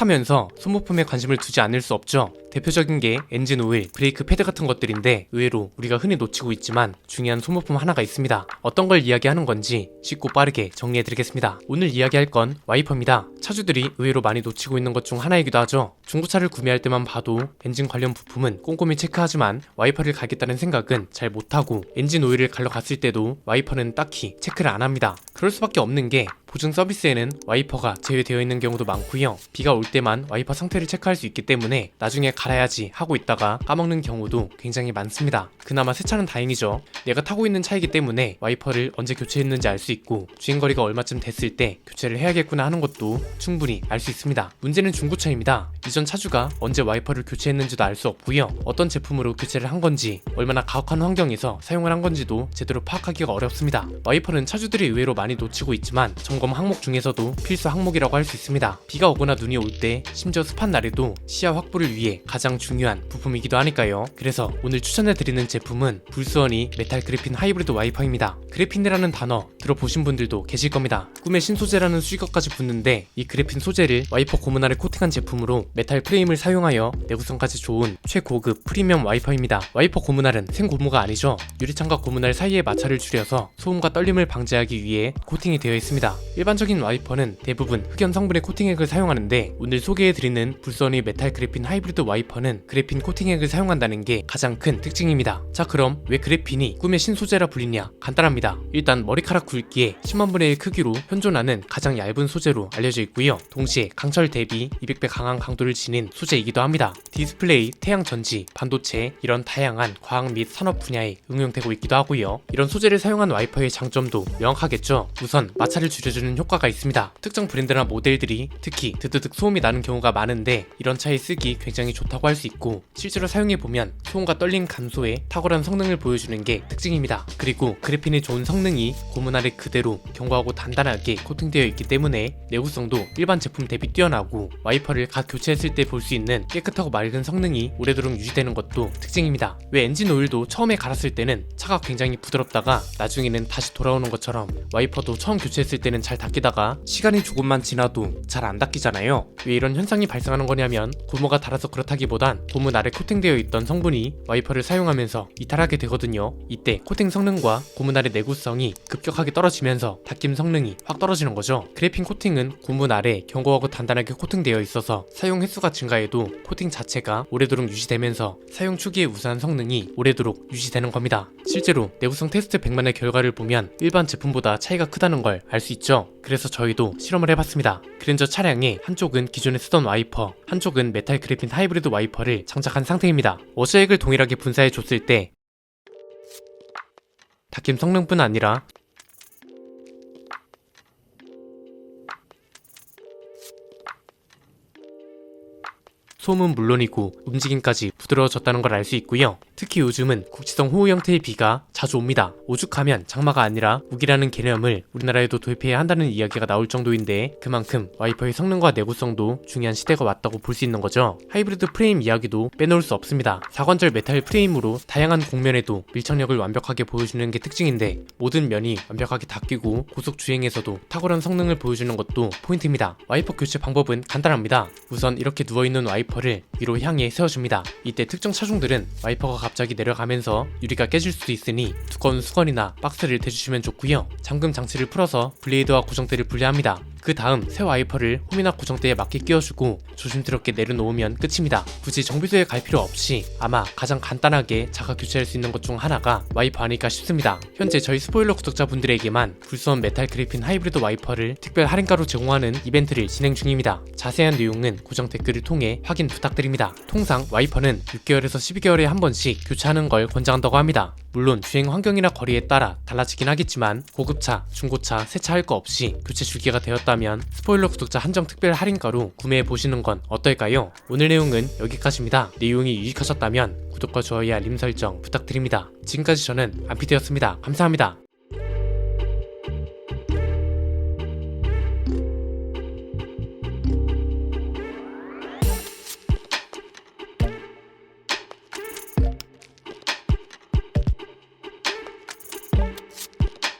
탁하면서 소모품에 관심을 두지 않을 수 없죠. 대표적인 게 엔진 오일, 브레이크 패드 같은 것들인데 의외로 우리가 흔히 놓치고 있지만 중요한 소모품 하나가 있습니다. 어떤 걸 이야기하는 건지 쉽고 빠르게 정리해드리겠습니다. 오늘 이야기할 건 와이퍼입니다. 차주들이 의외로 많이 놓치고 있는 것 중 하나이기도 하죠. 중고차를 구매할 때만 봐도 엔진 관련 부품은 꼼꼼히 체크하지만 와이퍼를 갈겠다는 생각은 잘 못하고 엔진 오일을 갈러 갔을 때도 와이퍼는 딱히 체크를 안 합니다. 그럴 수밖에 없는 게 보증 서비스에는 와이퍼가 제외되어 있는 경우도 많고요. 비가 올 때만 와이퍼 상태를 체크할 수 있기 때문에 나중에 갈아야지 하고 있다가 까먹는 경우도 굉장히 많습니다. 그나마 새 차는 다행이죠. 내가 타고 있는 차이기 때문에 와이퍼를 언제 교체했는지 알 수 있고 주행거리가 얼마쯤 됐을 때 교체를 해야겠구나 하는 것도 충분히 알 수 있습니다. 문제는 중고차입니다. 이전 차주가 언제 와이퍼를 교체했는지도 알 수 없고요. 어떤 제품으로 교체를 한 건지, 얼마나 가혹한 환경에서 사용을 한 건지도 제대로 파악하기가 어렵습니다. 와이퍼는 차주들이 의외로 많이 놓치고 있지만 점검 항목 중에서도 필수 항목이라고 할 수 있습니다. 비가 오거나 눈이 올 때, 심지어 습한 날에도 시야 확보를 위해 가장 중요한 부품이기도 하니까요. 그래서 오늘 추천해드리는 제품은 불스원이 메탈 그래핀 하이브리드 와이퍼입니다. 그래핀이라는 단어 들어보신 분들도 계실 겁니다. 꿈의 신소재라는 수식어까지 붙는데 이 그래핀 소재를 와이퍼 고문 아래 코팅한 제품으로 메탈 프레임을 사용하여 내구성까지 좋은 최고급 프리미엄 와이퍼입니다. 와이퍼 고문알은 생고무가 아니죠. 유리창과 고문알 사이의 마찰을 줄여서 소음과 떨림을 방지하기 위해 코팅이 되어 있습니다. 일반적인 와이퍼는 대부분 흑연 성분의 코팅액을 사용하는데 오늘 소개해드리는 불스원의 메탈 그래핀 하이브리드 와이퍼는 그래핀 코팅액을 사용한다는 게 가장 큰 특징입니다. 자, 그럼 왜 그래핀이 꿈의 신소재라 불리냐? 간단합니다. 일단 머리카락 굵기의 10만 분의 1 크기로 현존하는 가장 얇은 소재로 알려져 있고요. 동시에 강철 대비 200배 강한 강도를 지닌 소재이기도 합니다. 디스플레이, 태양 전지, 반도체 이런 다양한 과학 및 산업 분야에 응용되고 있기도 하고요. 이런 소재를 사용한 와이퍼의 장점도 명확하겠죠. 우선 마찰을 줄여주는 효과가 있습니다. 특정 브랜드나 모델들이 특히 드드득 소음이 나는 경우가 많은데 이런 차에 쓰기 굉장히 좋다고 할 수 있고 실제로 사용해보면 소음과 떨림 감소에 탁월한 성능을 보여주는 게 특징입니다. 그리고 그래핀의 좋은 성능이 고문 아래 그대로 견고하고 단단하게 코팅되어 있기 때문에 내구성도 일반 제품 대비 뛰어나고 와이퍼를 각 교체했을 때 볼 수 있는 깨끗하고 맑은 성능이 오래도록 유지되는 것도 특징입니다. 왜 엔진 오일도 처음에 갈았을 때는 차가 굉장히 부드럽다가 나중에는 다시 돌아오는 것처럼 와이퍼도 처음 교체했을 때는 잘 닦이다가 시간이 조금만 지나도 잘 안 닦이잖아요. 왜 이런 현상이 발생하는 거냐면 고무가 닳아서 그렇다기보단 고문 아래 코팅되어 있던 성분이 와이퍼를 사용하면서 이탈하게 되거든요. 이때 코팅 성능과 고문 아래 내구성이 급격하게 떨어지면서 닦임 성능이 확 떨어지는 거죠. 그래핀 코팅은 고문 아래 견고하고 단단하게 코팅되어 있어서 사용 횟수가 증가해도 코팅 자체가 오래도록 유지되면서 사용 초기의 우수한 성능이 오래도록 유지되는 겁니다. 실제로 내구성 테스트 100만의 결과를 보면 일반 제품보다 차이가 크다는 걸 알 수 있죠. 그래서 저희도 실험을 해봤습니다. 그랜저 차량의 한쪽은 기존에 쓰던 와이퍼, 한쪽은 메탈 그래핀 하이브리드 와이퍼를 장착한 상태입니다. 워셔액을 동일하게 분사해 줬을 때 닦임 성능뿐 아니라 소음은 물론이고 움직임까지 부드러워졌다는 걸 알 수 있고요. 특히 요즘은 국지성 호우 형태의 비가 자주 옵니다. 오죽하면 장마가 아니라 우기라는 개념을 우리나라에도 도입해야 한다는 이야기가 나올 정도인데 그만큼 와이퍼의 성능과 내구성도 중요한 시대가 왔다고 볼 수 있는 거죠. 하이브리드 프레임 이야기도 빼놓을 수 없습니다. 사관절 메탈 프레임으로 다양한 곡면에도 밀착력을 완벽하게 보여주는 게 특징인데 모든 면이 완벽하게 닦이고 고속 주행에서도 탁월한 성능을 보여주는 것도 포인트입니다. 와이퍼 교체 방법은 간단합니다. 우선 이렇게 누워있는 와이퍼를 위로 향해 세워줍니다. 이때 특정 차종들은 와이퍼가 갑자기 내려가면서 유리가 깨질 수도 있으니 두꺼운 수건이나 박스를 대주시면 좋고요. 잠금 장치를 풀어서 블레이드와 고정대를 분리합니다. 그 다음 새 와이퍼를 홈이나 고정대에 맞게 끼워주고 조심스럽게 내려놓으면 끝입니다. 굳이 정비소에 갈 필요 없이 아마 가장 간단하게 자가 교체할 수 있는 것 중 하나가 와이퍼 아닐까 싶습니다. 현재 저희 스포일러 구독자분들에게만 불스원 메탈 그래핀 하이브리드 와이퍼를 특별 할인가로 제공하는 이벤트를 진행 중입니다. 자세한 내용은 고정 댓글을 통해 확인 부탁드립니다. 통상 와이퍼는 6개월에서 12개월에 한 번씩 교체하는 걸 권장한다고 합니다. 물론 주행 환경이나 거리에 따라 달라지긴 하겠지만 고급차, 중고차, 새차 할 거 없이 교체 주기가 되었다면 스포일러 구독자 한정 특별 할인가로 구매해보시는 건 어떨까요? 오늘 내용은 여기까지입니다. 내용이 유익하셨다면 구독과 좋아요, 알림 설정 부탁드립니다. 지금까지 저는 안피디였습니다. 감사합니다.